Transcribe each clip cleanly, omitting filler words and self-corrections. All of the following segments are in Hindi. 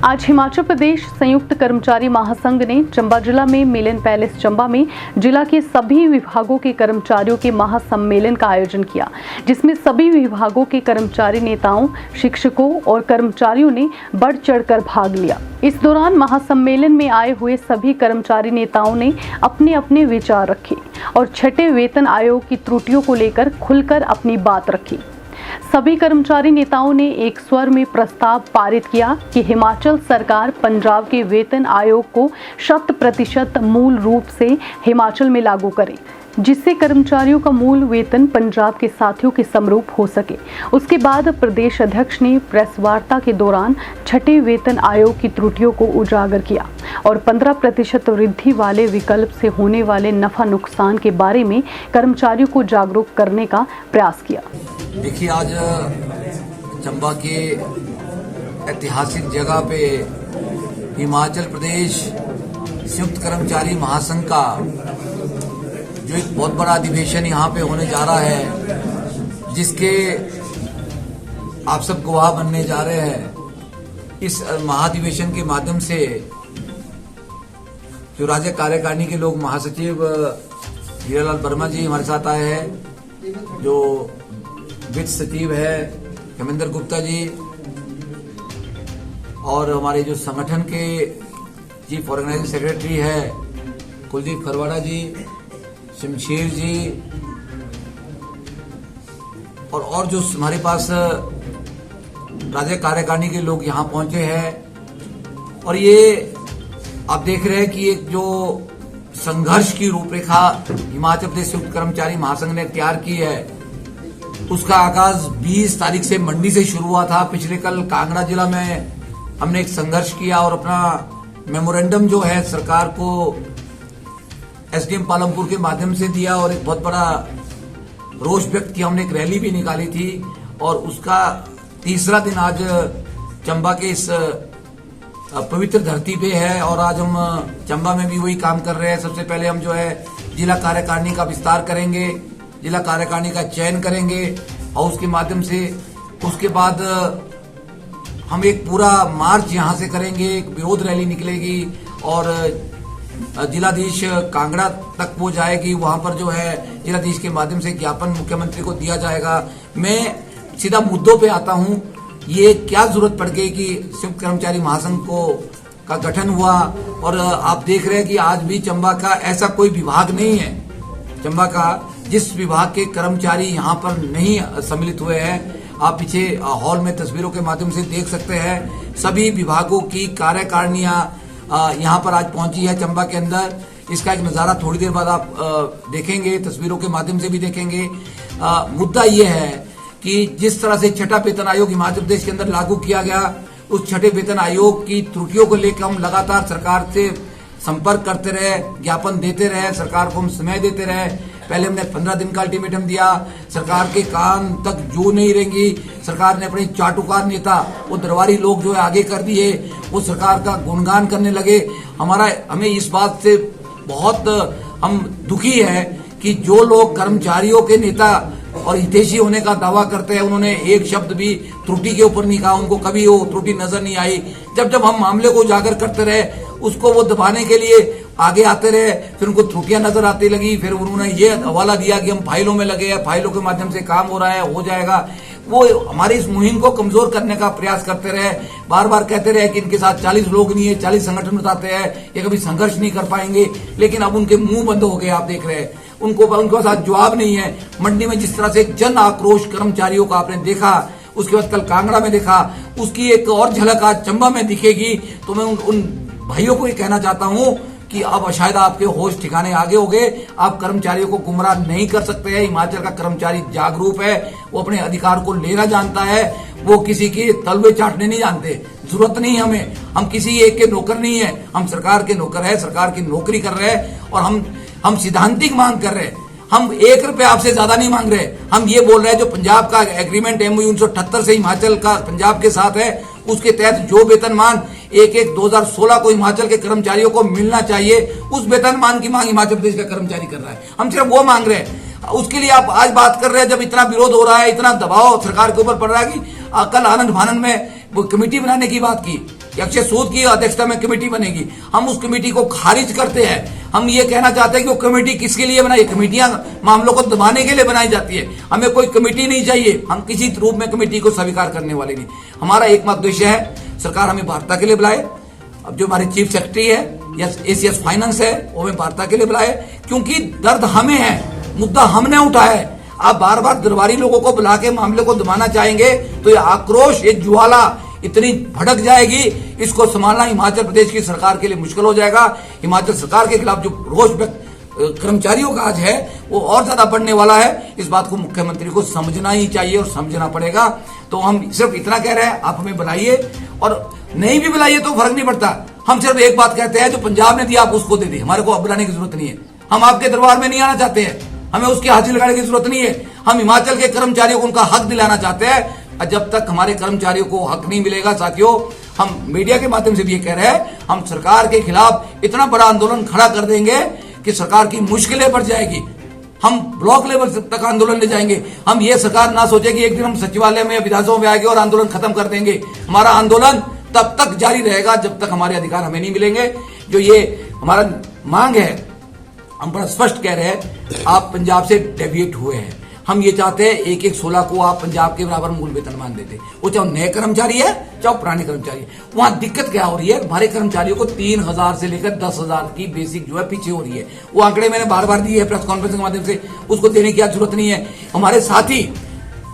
आज हिमाचल प्रदेश संयुक्त कर्मचारी महासंघ ने चंबा जिला में मिलन पैलेस चंबा में जिला के सभी विभागों के कर्मचारियों के महासम्मेलन का आयोजन किया, जिसमें सभी विभागों के कर्मचारी नेताओं, शिक्षकों और कर्मचारियों ने बढ़ चढ़कर भाग लिया। इस दौरान महासम्मेलन में आए हुए सभी कर्मचारी नेताओं ने अपने अपने विचार रखे और छठे वेतन आयोग की त्रुटियों को लेकर खुलकर अपनी बात रखी। सभी कर्मचारी नेताओं ने एक स्वर में प्रस्ताव पारित किया कि हिमाचल सरकार पंजाब के वेतन आयोग को 100% मूल रूप से हिमाचल में लागू करे, जिससे कर्मचारियों का मूल वेतन पंजाब के साथियों के समरूप हो सके। उसके बाद प्रदेश अध्यक्ष ने प्रेस वार्ता के दौरान छठे वेतन आयोग की त्रुटियों को उजागर किया और 15% वृद्धि वाले विकल्प से होने वाले नफा नुकसान के बारे में कर्मचारियों को जागरूक करने का प्रयास किया। देखिए, आज चंबा के ऐतिहासिक जगह पे हिमाचल प्रदेश संयुक्त कर्मचारी महासंघ का जो एक बहुत बड़ा अधिवेशन यहाँ पे होने जा रहा है, जिसके आप सब गवाह बनने जा रहे हैं। इस महाधिवेशन के माध्यम से जो राज्य कार्यकारिणी के लोग महासचिव हीरालाल वर्मा जी हमारे साथ आए हैं, जो वित्त सचिव है हेमेंद्र गुप्ता जी, और हमारे जो संगठन के चीफ ऑर्गेनाइजिंग सेक्रेटरी है कुलदीप खरवाड़ा जी, शमशेर जी, और जो हमारे पास राज्य कार्यकारिणी के लोग यहाँ पहुंचे हैं। और ये आप देख रहे हैं कि एक जो संघर्ष की रूपरेखा हिमाचल प्रदेश संयुक्त कर्मचारी महासंघ ने तैयार की है, उसका आगाज 20 तारीख से मंडी से शुरू हुआ था। पिछले कल कांगड़ा जिला में हमने एक संघर्ष किया और अपना मेमोरेंडम जो है सरकार को एसडीएम पालमपुर के माध्यम से दिया और एक बहुत बड़ा रोष व्यक्त किया। हमने एक रैली भी निकाली थी और उसका तीसरा दिन आज चंबा के इस पवित्र धरती पे है और आज हम चंबा में भी वही काम कर रहे हैं। सबसे पहले हम जो है जिला कार्यकारिणी का विस्तार करेंगे, जिला कार्यकारिणी का चयन करेंगे और उसके माध्यम से उसके बाद हम एक पूरा मार्च यहां से करेंगे, एक विरोध रैली निकलेगी और जिलाधीश कांगड़ा तक वो जाएगी। वहां पर जो है जिलाधीश के माध्यम से ज्ञापन मुख्यमंत्री को दिया जाएगा। मैं सीधा मुद्दों पे आता हूं, ये क्या जरूरत पड़ गई कि संयुक्त कर्मचारी महासंघ का गठन हुआ। और आप देख रहे हैं कि आज भी चंबा का ऐसा कोई विभाग नहीं है चंबा का जिस विभाग के कर्मचारी यहाँ पर नहीं सम्मिलित हुए हैं। आप पीछे हॉल में तस्वीरों के माध्यम से देख सकते हैं, सभी विभागों की कार्यकारिणियां यहाँ पर आज पहुंची है चंबा के अंदर। इसका एक नजारा थोड़ी देर बाद आप देखेंगे, तस्वीरों के माध्यम से भी देखेंगे। मुद्दा ये है कि जिस तरह से छठा वेतन आयोग हिमाचल प्रदेश के अंदर लागू किया गया, उस छठे वेतन आयोग की त्रुटियों को लेकर हम लगातार सरकार से संपर्क करते रहे, ज्ञापन देते रहे, सरकार को हम समय देते रहे। पहले हमने 15 दिन का अल्टीमेटम दिया, सरकार के कान तक जू नहीं रहेंगी। सरकार ने अपने चाटुकार नेता, वो दरबारी लोग जो है आगे कर दिए, वो सरकार का गुणगान करने लगे। हमें इस बात से बहुत हम दुखी है कि जो लोग कर्मचारियों के नेता और हितैषी होने का दावा करते हैं, उन्होंने एक शब्द भी त्रुटि के ऊपर नहीं कहा, उनको कभी वो त्रुटि नजर नहीं आई। जब हम मामले को उजागर करते रहे, उसको वो दबाने के लिए आगे आते रहे, फिर उनको त्रुटियां नजर आती लगी। फिर उन्होंने ये हवाला दिया कि हम फाइलों में लगे हैं, फाइलों के माध्यम से काम हो रहा है, हो जाएगा। वो हमारी इस मुहिम को कमजोर करने का प्रयास करते रहे, बार बार कहते रहे कि इनके साथ 40 लोग नहीं है, 40 संगठन बताते हैं, ये कभी संघर्ष नहीं कर पाएंगे। लेकिन अब उनके मुंह बंद हो गए, आप देख रहे हैं, उनके साथ जवाब नहीं है। मंडी में जिस तरह से जन आक्रोश कर्मचारियों का आपने देखा, उसके बाद कल कांगड़ा में देखा, उसकी एक और झलक आज चंबा में दिखेगी। तो मैं उन भाइयों को ये कहना चाहता हूं कि अब शायद आपके होश ठिकाने आगे हो गए, आप कर्मचारियों को गुमराह नहीं कर सकते हैं। हिमाचल का कर्मचारी जागरूक है, वो अपने अधिकार को लेना जानता है, वो किसी के तलवे चाटने नहीं जानते। जरूरत नहीं हमें, हम किसी एक के नौकर नहीं है, हम सरकार के नौकर है, सरकार की नौकरी कर रहे हैं और हम सिद्धांतिक मांग कर रहे हैं। हम 1 रुपया आपसे ज्यादा नहीं मांग रहे। हम ये बोल रहे हैं जो पंजाब का एग्रीमेंट MOU 1978 से हिमाचल का पंजाब के साथ है, उसके तहत जो वेतनमान 1/1/2016 को हिमाचल के कर्मचारियों को मिलना चाहिए, उस वेतनमान की मांग हिमाचल प्रदेश का कर्मचारी कर रहा है। हम सिर्फ वो मांग रहे हैं। उसके लिए आप आज बात कर रहे हैं, जब इतना विरोध हो रहा है, इतना दबाव सरकार के ऊपर पड़ रहा है कि कल आनंद भानन में वो कमेटी बनाने की बात की। कि अक्षय सूद की अध्यक्षता में कमेटी बनेगी। हम उस कमेटी को खारिज करते हैं। हम ये कहना चाहते हैं कि वो कमेटी किसके लिए बनाई? कमेटियां मामलों को दबाने के लिए बनाई जाती है। हमें कोई कमेटी नहीं चाहिए। हम किसी रूप में कमेटी को स्वीकार करने वाले नहीं। हमारा एकमात्र उद्देश्य है सरकार हमें वार्ता के लिए बुलाए। अब जो हमारे चीफ सेक्रेटरी है या एसीएस फाइनेंस है वो हमें वार्ता के लिए बुलाए, क्योंकि दर्द हमें है, मुद्दा हमने उठाया है। आप बार बार दरबारी लोगों को बुला के मामले को दबाना चाहेंगे तो ये आक्रोश, ये ज्वाला इतनी भड़क जाएगी, इसको संभालना हिमाचल प्रदेश की सरकार के लिए मुश्किल हो जाएगा। हिमाचल सरकार के खिलाफ जो रोष कर्मचारियों का आज है वो और ज्यादा बढ़ने वाला है। इस बात को मुख्यमंत्री को समझना ही चाहिए और समझना पड़ेगा। तो हम सिर्फ इतना कह रहे हैं, आप हमें बुलाइए, और नहीं भी बुलाइए तो फर्क नहीं पड़ता। हम सिर्फ एक बात कहते हैं, जो पंजाब ने दिया आप उसको दे दी, हमारे को अब बुलाने की जरूरत नहीं है। हम आपके दरबार में नहीं आना चाहते हैं, हमें उसकी हाजिरी लगाने की जरूरत नहीं है। हम हिमाचल के कर्मचारियों को उनका हक दिलाना चाहते हैं। जब तक हमारे कर्मचारियों को हक नहीं मिलेगा, साथियों, हम मीडिया के माध्यम से भी ये कह रहे हैं, हम सरकार के खिलाफ इतना बड़ा आंदोलन खड़ा कर देंगे कि सरकार की मुश्किलें बढ़ जाएगी। हम ब्लॉक लेवल तक आंदोलन ले जाएंगे। हम ये सरकार ना सोचे कि एक दिन हम सचिवालय में, विधानसभा में आएंगे और आंदोलन खत्म कर देंगे। हमारा आंदोलन तब तक जारी रहेगा जब तक हमारे अधिकार हमें नहीं मिलेंगे। जो ये हमारा मांग है, हम बड़ा स्पष्ट कह रहे हैं, आप पंजाब से डेविएट हुए हैं। हम ये चाहते हैं 1-1-16 को आप पंजाब के बराबर मूल वेतन मान देते, वो चाहे नए कर्मचारी है चाहे पुराने कर्मचारी है। वहां दिक्कत क्या हो रही है, हमारे कर्मचारियों को 3,000 से लेकर 10,000 की बेसिक जो है पीछे हो रही है। वो आंकड़े मैंने बार बार दिए है प्रेस कॉन्फ्रेंस के माध्यम से, उसको देने की जरूरत नहीं है। हमारे साथी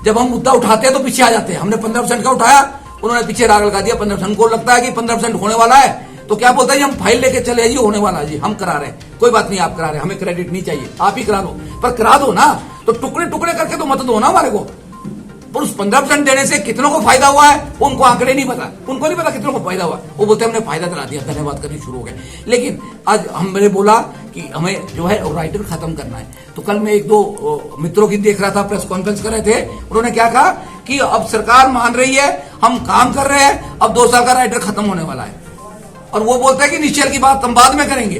जब हम मुद्दा उठाते हैं तो पीछे आ जाते हैं। हमने 15% का उठाया, उन्होंने पीछे राग लगा दिया 15%। को लगता है कि 15% होने वाला है तो क्या बोलता है, हम फाइल लेके चले जी, होने वाला जी, हम करा रहे हैं। कोई बात नहीं, आप करा रहे हैं, हमें क्रेडिट नहीं चाहिए, आप ही करा दो, पर करा दो ना, तो टुकड़े टुकड़े करके तो मत दो ना हमारे को। पर उस 15% देने से कितनों को फायदा हुआ है उनको आंकड़े नहीं पता, उनको नहीं पता कितनों को फायदा हुआ। वो बोलते हैं हमने फायदा दिला दिया, धन्यवाद करनी शुरू हो गए। लेकिन आज हमने बोला कि हमें जो है राइटर खत्म करना है, तो कल मैं 1-2 मित्रों की देख रहा था, प्रेस कॉन्फ्रेंस कर रहे थे, उन्होंने क्या कहा कि अब सरकार मान रही है, हम काम कर रहे हैं, अब 2 साल का राइटर खत्म होने वाला है, और वो बोलता है कि निश्चल की बात हम बाद में करेंगे।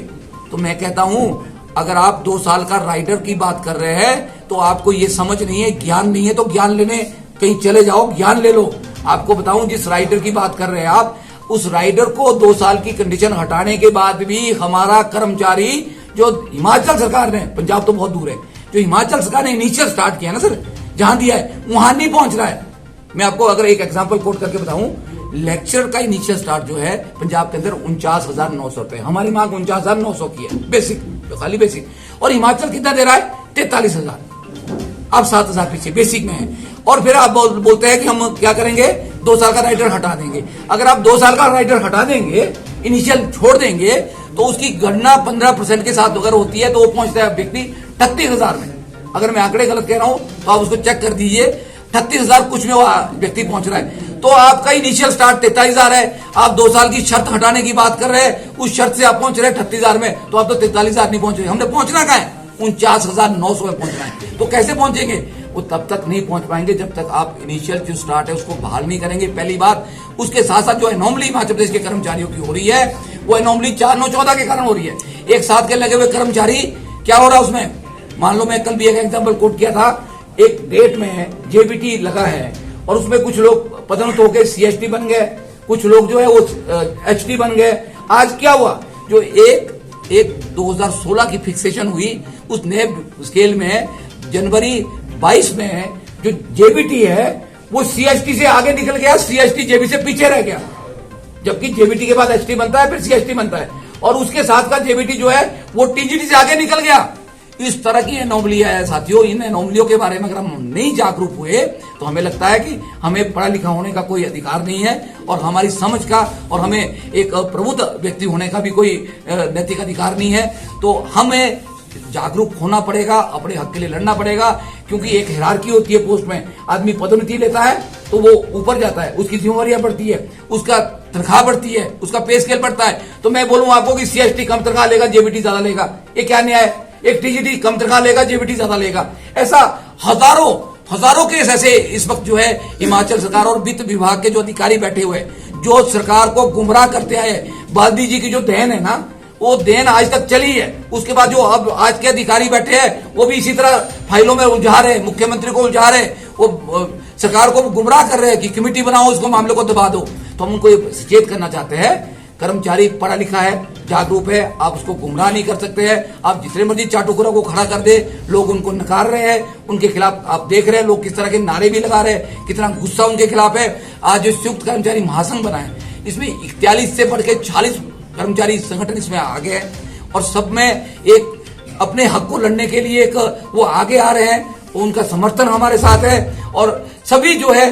तो मैं कहता हूं, अगर आप 2 साल का राइडर की बात कर रहे हैं तो आपको ये समझ नहीं है, ज्ञान नहीं है, तो ज्ञान लेने कहीं चले जाओ, ज्ञान ले लो। आपको बताऊं, जिस राइडर की बात कर रहे हैं आप, उस राइडर को 2 साल की कंडीशन हटाने के बाद भी हमारा कर्मचारी, जो हिमाचल सरकार ने, पंजाब तो बहुत दूर है, जो हिमाचल सरकार ने इनिशियल स्टार्ट किया ना सर, जहां दिया है वहां नहीं पहुंच रहा है। मैं आपको अगर एक एग्जाम्पल कोट करके बताऊं, लेक्चर का इनिशियल स्टार्ट जो है पंजाब के अंदर 49,900 रुपए, हमारी मांग 49,900 की है, बेसिक, खाली बेसिक। और हिमाचल कितना दे रहा है, 43,000, अब 7,000 पीछे बेसिक में है। और फिर आप बोलते हैं कि हम क्या करेंगे, 2 साल का राइडर हटा देंगे। अगर आप 2 साल का राइडर हटा देंगे, इनिशियल छोड़ देंगे, तो उसकी गणना 15% के साथ अगर होती है तो वो पहुंचता है व्यक्ति 38,000 में। अगर मैं आंकड़े गलत कह रहा हूं तो आप उसको चेक कर दीजिए, 38,000 कुछ में व्यक्ति पहुंच रहा है। तो आपका इनिशियल स्टार्ट 43,000 है, आप 2 साल की शर्त हटाने की बात कर रहे हैं, उस शर्त से आप पहुंच रहे हैं 38,000 में, तो आप तो 43,000 नहीं पहुंच रहे। हमने पहुंचना कहां है, 49,900 में पहुंचना है। तो कैसे पहुंचेंगे, वो तब तक नहीं पहुंच पाएंगे जब तक आप इनिशियल जो स्टार्ट है उसको बहाल नहीं करेंगे, पहली बात। उसके साथ साथ जो एनोमली हिमाचल प्रदेश के कर्मचारियों की हो रही है, वो एनोमली 4-9-14 के कारण हो रही है। एक साथ के लगे हुए कर्मचारी, क्या हो रहा है उसमें, मान लो मैं कल भी एक एग्जाम्पल कोट किया था, एक डेट में जेबीटी लगा है और उसमें कुछ लोग पदोन्नत होकर सीएसटी बन गए, कुछ लोग जो है वो एचटी बन गए। आज क्या हुआ, जो एक 2016 की फिक्सेशन हुई, उस नए स्केल में जनवरी 22 में जो जेबीटी है वो सीएसटी से आगे निकल गया, सीएसटी जेबी से पीछे रह गया। जबकि जेबीटी के बाद एचटी बनता है, फिर सीएसटी बनता है, और उसके साथ का जेबीटी जो है वो टीजीटी से आगे निकल गया। इस तरह की एनोमलियां है साथियों। इन एनोमलियों के बारे में अगर हम नहीं जागरूक हुए तो हमें लगता है कि हमें पढ़ा लिखा होने का कोई अधिकार नहीं है, और हमारी समझ का और हमें एक प्रबुद्ध व्यक्ति होने का भी कोई नैतिक अधिकार नहीं है। तो हमें जागरूक होना पड़ेगा, अपने हक के लिए लड़ना पड़ेगा, क्योंकि एक हिरार्की होती है पोस्ट में। आदमी पदोन्नति लेता है तो वो ऊपर जाता है, उसकी जिम्मेवारियां बढ़ती है, उसका तनख्वाह बढ़ती है, उसका पे स्केल बढ़ता है। तो मैं बोलूं आपको कि सीएसटी कम तनख्वाह लेगा, जेबीटी ज्यादा लेगा, ये क्या न्याय है? एक टीजीटी कम तनख्वाह लेगा, जेबीटी ज्यादा लेगा। ऐसा हजारों केस ऐसे इस वक्त जो है हिमाचल सरकार और वित्त विभाग के जो अधिकारी बैठे हुए, जो सरकार को गुमराह करते आए। बाल्दी जी की जो देन है ना, वो देन आज तक चली है। उसके बाद जो अब आज के अधिकारी बैठे हैं वो भी इसी तरह फाइलों में उलझा रहे, मुख्यमंत्री को उलझा रहे, वो सरकार को गुमराह कर रहे हैं कि कमेटी बनाओ, उसको मामले को दबा दो। तो हम उनको ये सचेत करना चाहते हैं, कर्मचारी पढ़ा लिखा है, जागरूक है, आप उसको गुमराह नहीं कर सकते हैं। आप जितने मर्जी चाटुकरों को खड़ा कर दे, लोग उनको नकार रहे हैं, उनके खिलाफ आप देख रहे हैं लोग किस तरह के नारे भी लगा रहे हैं, कितना गुस्सा उनके खिलाफ है। आज जो संयुक्त कर्मचारी महासंघ बना है, इसमें 41 से बढ़ के 40 कर्मचारी संगठन इसमें आगे हैं और सब में एक अपने हक को लड़ने के लिए एक वो आगे आ रहे हैं, उनका समर्थन हमारे साथ है और सभी जो है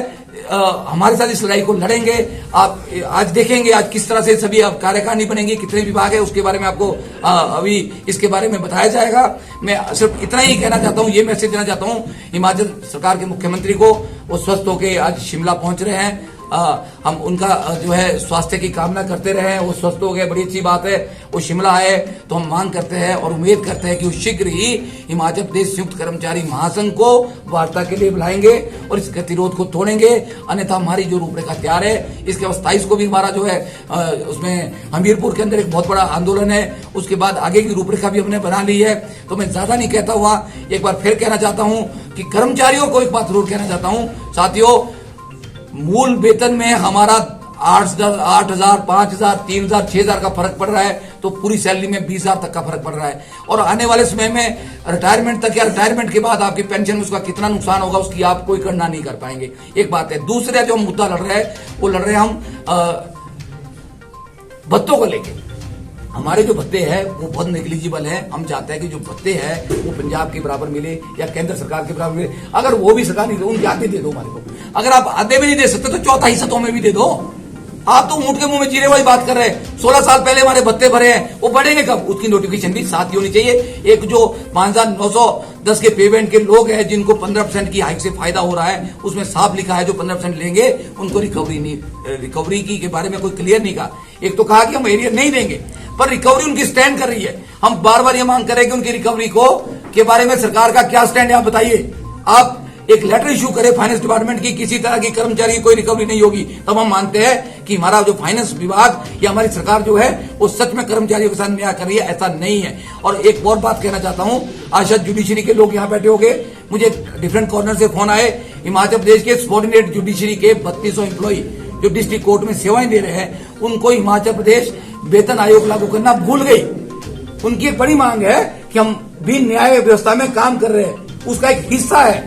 हमारे साथ इस लड़ाई को लड़ेंगे। आप आज देखेंगे आज किस तरह से सभी अब कार्यकारिणी बनेंगी, कितने विभाग है उसके बारे में आपको अभी इसके बारे में बताया जाएगा। मैं सिर्फ इतना ही कहना चाहता हूँ, ये मैसेज देना चाहता हूँ हिमाचल सरकार के मुख्यमंत्री को, वो स्वस्थ होकर आज शिमला पहुंच रहे हैं। हम उनका जो है स्वास्थ्य की कामना करते रहे हैं, वो स्वस्थ हो गए, बड़ी अच्छी बात है। वो शिमला आए तो हम मांग करते हैं और उम्मीद करते हैं कि वो शीघ्र ही हिमाचल प्रदेश संयुक्त कर्मचारी महासंघ को वार्ता के लिए बुलाएंगे और इस गतिरोध को तोड़ेंगे। अन्यथा हमारी जो रूपरेखा तैयार है, इसके बाद 27 को भी हमारा जो है उसमें हमीरपुर के अंदर एक बहुत बड़ा आंदोलन है, उसके बाद आगे की रूपरेखा भी हमने बना ली है। तो मैं ज्यादा नहीं कहता हुआ एक बार फिर कहना चाहता हूं कि कर्मचारियों को एक बात जरूर कहना चाहता हूं, साथियों, मूल वेतन में हमारा 8,000, 5,000, 3,000, 6,000 का फर्क पड़ रहा है, तो पूरी सैलरी में 20,000 तक का फर्क पड़ रहा है। और आने वाले समय में रिटायरमेंट तक या रिटायरमेंट के बाद आपकी पेंशन में उसका कितना नुकसान होगा उसकी आप कोई गणना नहीं कर पाएंगे। एक बात है। दूसरा जो हम मुद्दा लड़ रहे हैं, वो लड़ रहे हैं हम भत्तों को लेके। हमारे जो भत्ते हैं वो बहुत नेग्लिजिबल है। हम चाहते हैं कि जो भत्ते हैं वो पंजाब के बराबर मिले या केंद्र सरकार के बराबर मिले। अगर वो भी सरकार नहीं दे, उनके आधे दे दो हमारे को। अगर आप आधे में नहीं दे सकते तो चौथा हिस्सा तो हमें भी दे दो। आप तो ऊंट के मुंह में जीरे वाली बात कर रहे हैं। 16 साल पहले हमारे भत्ते भरे हैं, वो बढ़ेंगे कब, उसकी नोटिफिकेशन भी साथ ही होनी चाहिए। एक जो 5,910 के पेमेंट के लोग हैं जिनको 15% की हाइक से फायदा हो रहा है, उसमें साफ लिखा है जो 15% लेंगे उनको रिकवरी की के बारे में कोई क्लियर नहीं कहा। एक तो कहा कि हम एरियर नहीं देंगे, पर रिकवरी उनकी स्टैंड कर रही है। हम बार बार ये मांग करें कि उनकी रिकवरी को के बारे में सरकार का क्या स्टैंड है, आप बताइए। आप एक लेटर इशू करें फाइनेंस डिपार्टमेंट की, किसी तरह की कर्मचारी की कोई रिकवरी नहीं होगी, तब हम मानते हैं कि हमारा जो फाइनेंस विभाग या हमारी सरकार जो है वो सच में कर्मचारियों के साथ न्याय कर रही है। ऐसा नहीं है। और एक और बात कहना चाहता हूं, आज शायद जुडिशरी के लोग यहाँ बैठे होंगे, मुझे डिफरेंट कॉर्नर से फोन आए। हिमाचल प्रदेश के सबॉर्डिनेट जुडिशरी के 3200 एम्प्लॉई जो डिस्ट्रिक्ट कोर्ट में सेवाएं दे रहे हैं, उनको हिमाचल प्रदेश वेतन आयोग लागू करना भूल गई। उनकी एक बड़ी मांग है कि हम भी न्याय व्यवस्था में काम कर रहे हैं, उसका एक हिस्सा है।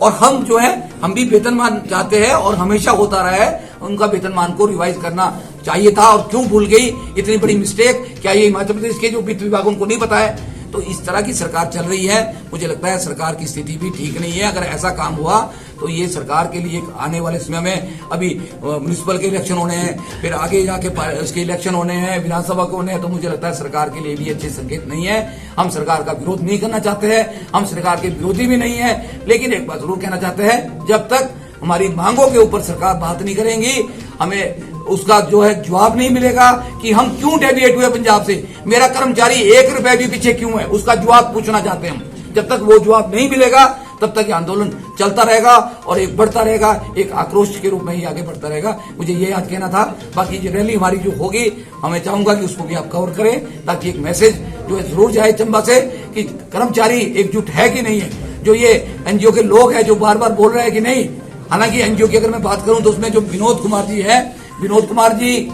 और हम जो है हम भी वेतनमान चाहते हैं और हमेशा होता रहा है। उनका वेतनमान को रिवाइज करना चाहिए था और क्यों भूल गई, इतनी बड़ी मिस्टेक। क्या ये हिमाचल प्रदेश के जो वित्त विभाग उनको नहीं पता है? तो इस तरह की सरकार चल रही है। मुझे लगता है सरकार की स्थिति भी ठीक नहीं है। अगर ऐसा काम हुआ तो ये सरकार के लिए आने वाले समय में, अभी म्युनिसिपल के इलेक्शन होने हैं, फिर आगे जाके इसके इलेक्शन होने हैं, विधानसभा के होने हैं, तो मुझे लगता है सरकार के लिए भी अच्छे संकेत नहीं है। हम सरकार का विरोध नहीं करना चाहते हैं, हम सरकार के विरोधी भी नहीं है, लेकिन एक बात जरूर कहना चाहते हैं, जब तक हमारी मांगों के ऊपर सरकार बात नहीं करेंगी, हमें उसका जो है जवाब नहीं मिलेगा कि हम क्यों डेविएट हुए पंजाब से, मेरा कर्मचारी 1 रुपए भी पीछे क्यों है, उसका जवाब पूछना चाहते हैं हम। जब तक वो जवाब नहीं मिलेगा तब तक ये आंदोलन चलता रहेगा और एक बढ़ता रहेगा, एक आक्रोश के रूप में ही आगे बढ़ता रहेगा। मुझे ये आज कहना था। बाकी ये रैली हमारी जो होगी, हमें चाहूंगा कि उसको भी आप कवर करें, ताकि एक मैसेज जो है जरूर जाए चंबा से कि कर्मचारी एकजुट है कि नहीं है। जो ये एनजीओ के लोग हैं जो बार बार बोल रहे हैं कि नहीं, हालांकि एनजीओ की अगर मैं बात करूं तो उसमें जो विनोद कुमार जी है, विनोद कुमार जी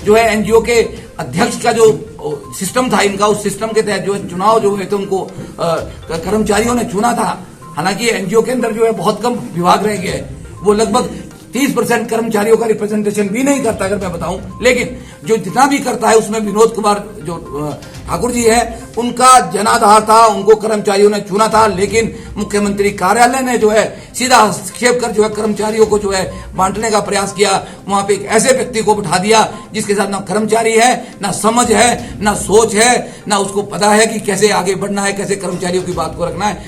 जो है एनजीओ के अध्यक्ष का जो सिस्टम था इनका, उस सिस्टम के तहत जो है चुनाव जो है तो उनको कर्मचारियों ने चुना था। हालांकि एनजीओ के अंदर जो है बहुत कम विभाग रह गए, वो लगभग 30% कर्मचारियों का रिप्रेजेंटेशन भी नहीं करता अगर मैं बताऊं। लेकिन जो जितना भी करता है उसमें विनोद कुमार जो ठाकुर जी है, उनका जनाधार था, उनको कर्मचारियों ने चुना था। लेकिन मुख्यमंत्री कार्यालय ने जो है सीधा हस्तक्षेप कर जो है कर्मचारियों को जो है बांटने का प्रयास किया। वहां पे एक ऐसे व्यक्ति को बिठा दिया जिसके साथ ना कर्मचारी है, ना समझ है, ना सोच है, ना उसको पता है कि कैसे आगे बढ़ना है, कैसे कर्मचारियों की बात को रखना है।